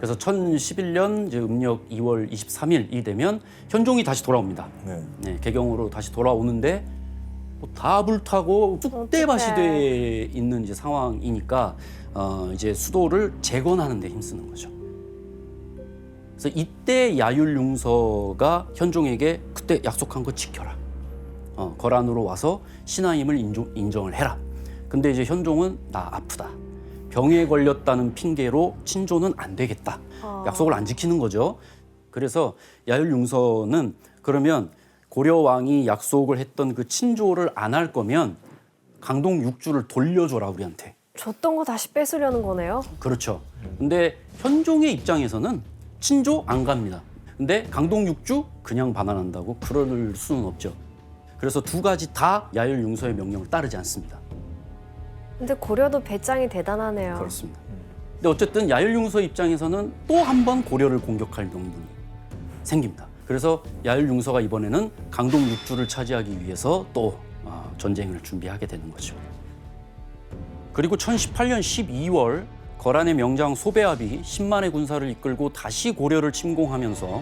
그래서 1011년 이제 음력 2월 23일이 되면 현종이 다시 돌아옵니다. 네, 개경으로 다시 돌아오는데 다 불타고 쑥대밭이 돼 있는 이제 상황이니까 이제 수도를 재건하는 데 힘쓰는 거죠. 그래서 이때 야율융서가 현종에게 그때 약속한 거 지켜라. 거란으로 와서 신하임을 인정을 해라. 근데 이제 현종은 나 아프다. 병에 걸렸다는 핑계로 친조는 안 되겠다. 약속을 안 지키는 거죠. 그래서 야율융서는 그러면 고려 왕이 약속을 했던 그 친조를 안 할 거면 강동 6주를 돌려줘라 우리한테. 줬던 거 다시 뺏으려는 거네요. 그렇죠. 근데 현종의 입장에서는 친조 안 갑니다. 근데 강동 6주 그냥 반환한다고 그럴 수는 없죠. 그래서 두 가지 다 야율융서의 명령을 따르지 않습니다. 근데 고려도 배짱이 대단하네요. 그렇습니다. 근데 어쨌든 야율융서 입장에서는 또 한 번 고려를 공격할 명분이 생깁니다. 그래서 야율융서가 이번에는 강동 6주를 차지하기 위해서 또 전쟁을 준비하게 되는 거죠. 그리고 1018년 12월 거란의 명장 소배압이 10만의 군사를 이끌고 다시 고려를 침공하면서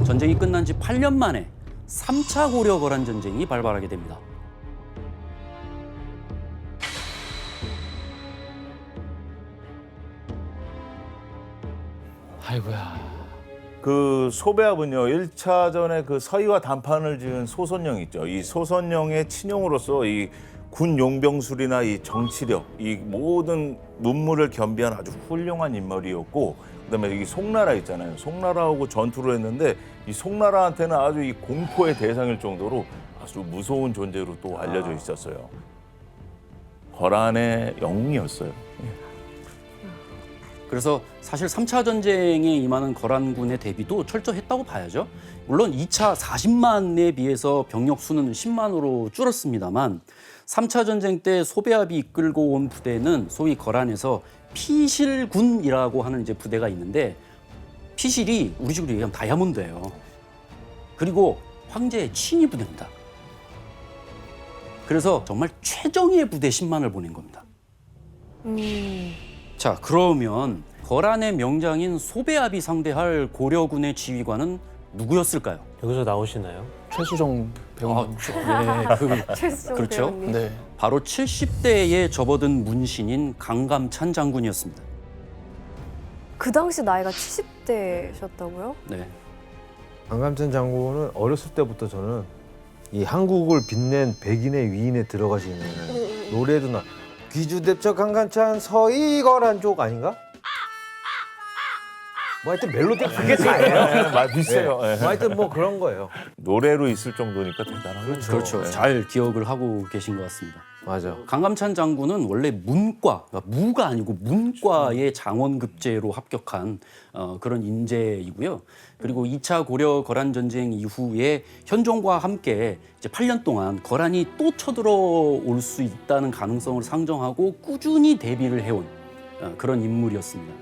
전쟁이 끝난 지 8년 만에 3차 고려 거란 전쟁이 발발하게 됩니다. 아이고야. 그 소배압은요 1차전에 그 서희와 단판을 지은 소선영 있죠. 이 소선영의 친용으로서 이 군 용병술이나 이 정치력, 이 모든 문물을 겸비한 아주 훌륭한 인물이었고, 그다음에 이 송나라 있잖아요. 송나라하고 전투를 했는데 이 송나라한테는 아주 이 공포의 대상일 정도로 아주 무서운 존재로 또 알려져 있었어요. 거란의 영웅이었어요. 그래서 사실 3차 전쟁에 임하는 거란군의 대비도 철저했다고 봐야죠. 물론 2차 40만에 비해서 병력 수는 10만으로 줄었습니다만 3차 전쟁 때 소배압이 이끌고 온 부대는 소위 거란에서 피실군이라고 하는 이제 부대가 있는데 피실이 우리 식으로 얘기하면 다이아몬드예요. 그리고 황제의 친위 부대입니다. 그래서 정말 최정예 부대 10만을 보낸 겁니다. 자, 그러면 거란의 명장인 소배압이 상대할 고려군의 지휘관은 누구였을까요? 여기서 나오시나요? 최수정 배우님. 최수정 그렇죠. 배우님. 네. 바로 70대에 접어든 문신인 강감찬 장군이었습니다. 그 당시 나이가 70대셨다고요? 네. 강감찬 장군은 어렸을 때부터 저는 이 한국을 빛낸 백인의 위인에 들어가시는 노래도 나 귀주대첩 강감찬 서이거란 쪽 아닌가? 뭐 하여튼 멜로디 그게 다예요. 비슷해요. 뭐 하여튼 뭐 그런 거예요. 노래로 있을 정도니까 대단한 거죠. 그렇죠. 네. 잘 기억을 하고 계신 것 같습니다. 맞아. 강감찬 장군은 원래 문과, 그러니까 무가 아니고 문과의 장원급제로 합격한 그런 인재이고요. 그리고 2차 고려 거란 전쟁 이후에 현종과 함께 이제 8년 동안 거란이 또 쳐들어올 수 있다는 가능성을 상정하고 꾸준히 대비를 해온 그런 인물이었습니다.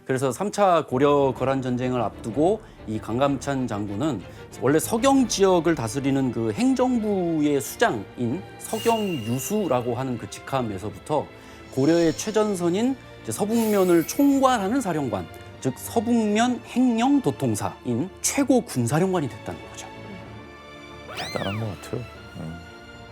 그래서 3차 고려 거란 전쟁을 앞두고 이 강감찬 장군은 원래 서경 지역을 다스리는 그 행정부의 수장인 서경유수라고 하는 그 직함에서부터 고려의 최전선인 이제 서북면을 총괄하는 사령관, 즉 서북면 행령도통사인 최고 군사령관이 됐다는 거죠. 대단한 것 같아요.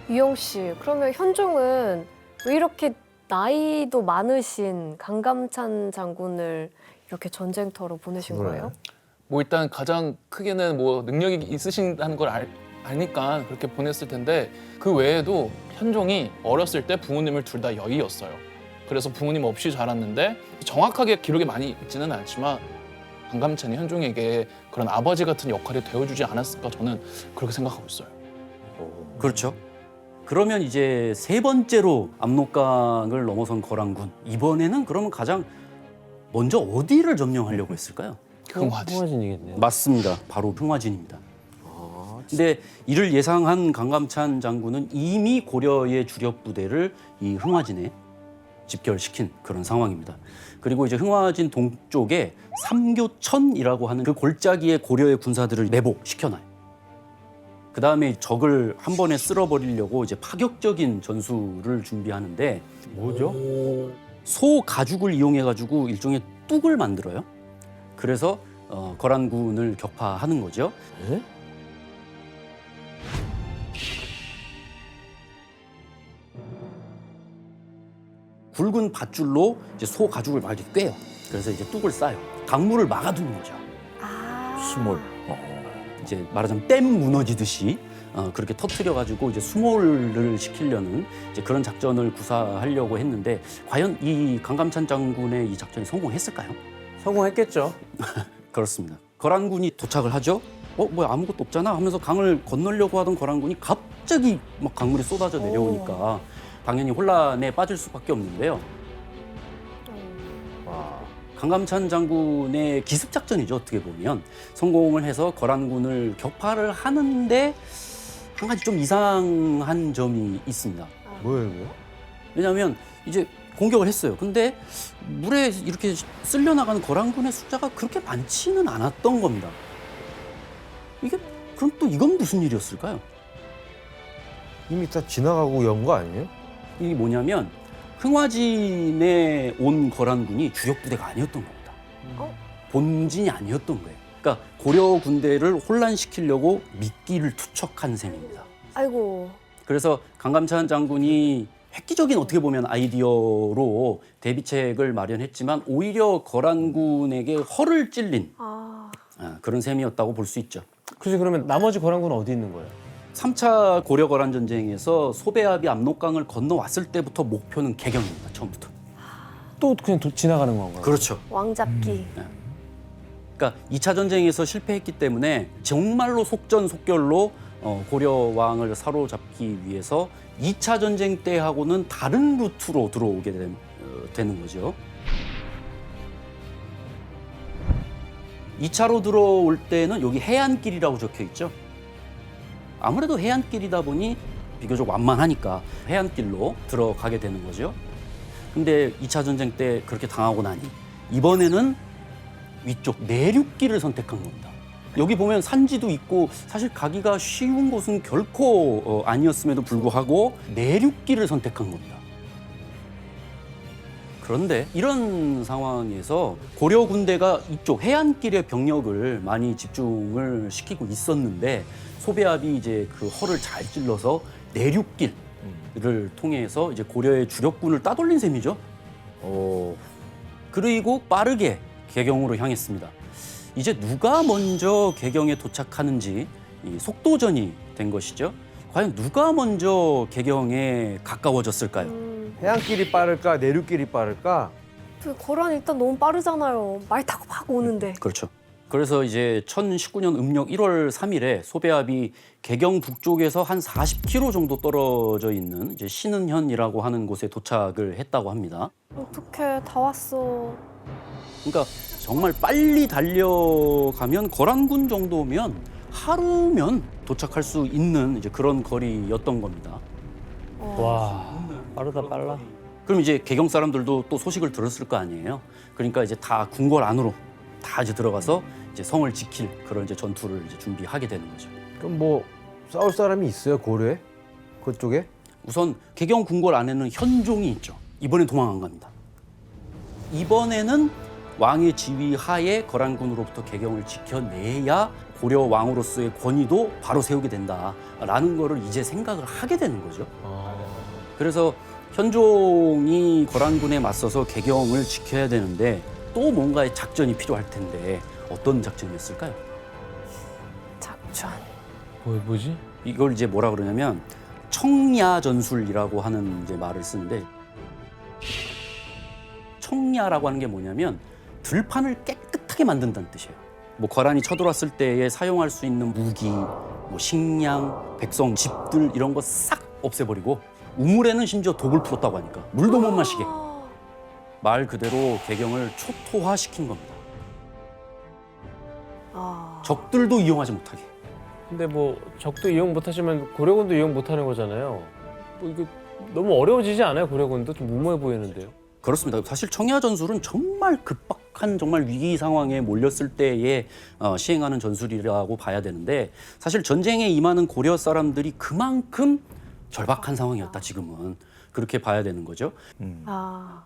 유영 씨, 그러면 현종은 왜 이렇게 나이도 많으신 강감찬 장군을 이렇게 전쟁터로 보내신 거예요? 뭐 일단 가장 크게는 뭐 능력이 있으신다는 걸 아니까 그렇게 보냈을 텐데 그 외에도 현종이 어렸을 때 부모님을 둘 다 여의였어요. 그래서 부모님 없이 자랐는데 정확하게 기록에 많이 있지는 않지만 강감찬이 현종에게 그런 아버지 같은 역할이 되어주지 않았을까 저는 그렇게 생각하고 있어요. 그렇죠. 그러면 이제 세 번째로 압록강을 넘어선 거란군. 이번에는 그러면 가장 먼저 어디를 점령하려고 했을까요? 흥화진. 흥화진이겠네요. 맞습니다. 바로 흥화진입니다. 근데 이를 예상한 강감찬 장군은 이미 고려의 주력 부대를 이 흥화진에 집결시킨 그런 상황입니다. 그리고 이제 흥화진 동쪽에 삼교천이라고 하는 그 골짜기에 고려의 군사들을 매복시켜놔요. 그 다음에 적을 한 번에 쓸어버리려고 이제 파격적인 전술을 준비하는데 뭐죠? 소 가죽을 이용해가지고 일종의 뚝을 만들어요. 그래서 거란군을 격파하는 거죠. 에? 굵은 밧줄로 이제 소 가죽을 막 이렇게 꿰요. 그래서 이제 뚝을 쌓아요. 강물을 막아두는 거죠. 수몰. 이제 말하자면 댐 무너지듯이 그렇게 터트려가지고 이제 수몰을 시키려는 이제 그런 작전을 구사하려고 했는데 과연 이 강감찬 장군의 이 작전이 성공했을까요? 성공했겠죠. 그렇습니다. 거란군이 도착을 하죠. 뭐야 아무것도 없잖아 하면서 강을 건너려고 하던 거란군이 갑자기 막 강물이 쏟아져 내려오니까 당연히 혼란에 빠질 수밖에 없는데요. 강감찬 장군의 기습 작전이죠. 어떻게 보면 성공을 해서 거란군을 격파를 하는데 한 가지 좀 이상한 점이 있습니다. 뭐예요, 이거? 왜냐하면 이제 공격을 했어요. 근데 물에 이렇게 쓸려 나가는 거란군의 숫자가 그렇게 많지는 않았던 겁니다. 이게 그럼 또 이건 무슨 일이었을까요? 이미 다 지나가고 연 거 아니에요? 이게 뭐냐면 흥화진에 온 거란군이 주력 부대가 아니었던 겁니다. 본진이 아니었던 거예요. 그러니까 고려 군대를 혼란시키려고 미끼를 투척한 셈입니다. 아이고. 그래서 강감찬 장군이 획기적인 어떻게 보면 아이디어로 대비책을 마련했지만 오히려 거란군에게 허를 찔린 그런 셈이었다고 볼 수 있죠. 그래서 그러면 나머지 거란군은 어디 있는 거예요? 3차 고려 거란 전쟁에서 소배합이 압록강을 건너왔을 때부터 목표는 개경입니다. 처음부터. 또 그냥 지나가는 건가요? 그렇죠. 왕잡기. 그러니까 2차 전쟁에서 실패했기 때문에 정말로 속전속결로 고려 왕을 사로잡기 위해서 2차 전쟁 때하고는 다른 루트로 들어오게 되는 거죠. 2차로 들어올 때는 여기 해안길이라고 적혀 있죠. 아무래도 해안길이다 보니 비교적 완만하니까 해안길로 들어가게 되는 거죠. 근데 2차 전쟁 때 그렇게 당하고 나니 이번에는 위쪽 내륙길을 선택한 겁니다. 여기 보면 산지도 있고 사실 가기가 쉬운 곳은 결코 아니었음에도 불구하고 내륙길을 선택한 겁니다. 그런데 이런 상황에서 고려 군대가 이쪽 해안길의 병력을 많이 집중을 시키고 있었는데 소배합이 이제 그 허를 잘 찔러서 내륙길을 통해서 이제 고려의 주력군을 따돌린 셈이죠. 그리고 빠르게 개경으로 향했습니다. 이제 누가 먼저 개경에 도착하는지 이 속도전이 된 것이죠. 과연 누가 먼저 개경에 가까워졌을까요? 해안길이 빠를까 내륙길이 빠를까? 그 거란 일단 너무 빠르잖아요. 말 타고 막 오는데. 그렇죠. 그래서 이제 1019년 음력 1월 3일에 소배합이 개경 북쪽에서 한 40km 정도 떨어져 있는 이제 신은현이라고 하는 곳에 도착을 했다고 합니다. 어떡해, 다 왔어. 그러니까 정말 빨리 달려가면 거란군 정도면 하루면 도착할 수 있는 이제 그런 거리였던 겁니다. 와, 빠르다 빨라. 그럼 이제 개경 사람들도 또 소식을 들었을 거 아니에요. 그러니까 이제 다 궁궐 안으로 다 이제 들어가서 이제 성을 지킬 그런 이제 전투를 이제 준비하게 되는 거죠. 그럼 뭐 싸울 사람이 있어요 고려에? 그쪽에? 우선 개경 궁궐 안에는 현종이 있죠. 이번엔 도망 안 갑니다. 이번에는 왕의 지휘 하에 거란군으로부터 개경을 지켜내야 고려 왕으로서의 권위도 바로 세우게 된다라는 거를 이제 생각을 하게 되는 거죠. 그래서 현종이 거란군에 맞서서 개경을 지켜야 되는데 또 뭔가의 작전이 필요할 텐데 어떤 작전이었을까요? 작전. 뭐지? 이걸 이제 뭐라 그러냐면 청야 전술이라고 하는 이제 말을 쓰는데 청야라고 하는 게 뭐냐면 들판을 깨끗하게 만든다는 뜻이에요. 뭐 거란이 쳐들어왔을 때에 사용할 수 있는 무기, 뭐 식량, 백성, 집들 이런 거 싹 없애버리고 우물에는 심지어 독을 풀었다고 하니까 물도 못 마시게 말 그대로 개경을 초토화시킨 겁니다. 적들도 이용하지 못하게. 근데 뭐 적도 이용 못하시면 고려군도 이용 못하는 거잖아요. 뭐 이거 너무 어려워지지 않아요? 고려군도 좀 무모해 보이는데요. 그렇습니다. 사실 청야 전술은 정말 급박 심각한 정말 위기 상황에 몰렸을 때에 시행하는 전술이라고 봐야 되는데 사실 전쟁에 임하는 고려 사람들이 그만큼 절박한 상황이었다 지금은 그렇게 봐야 되는 거죠. 아.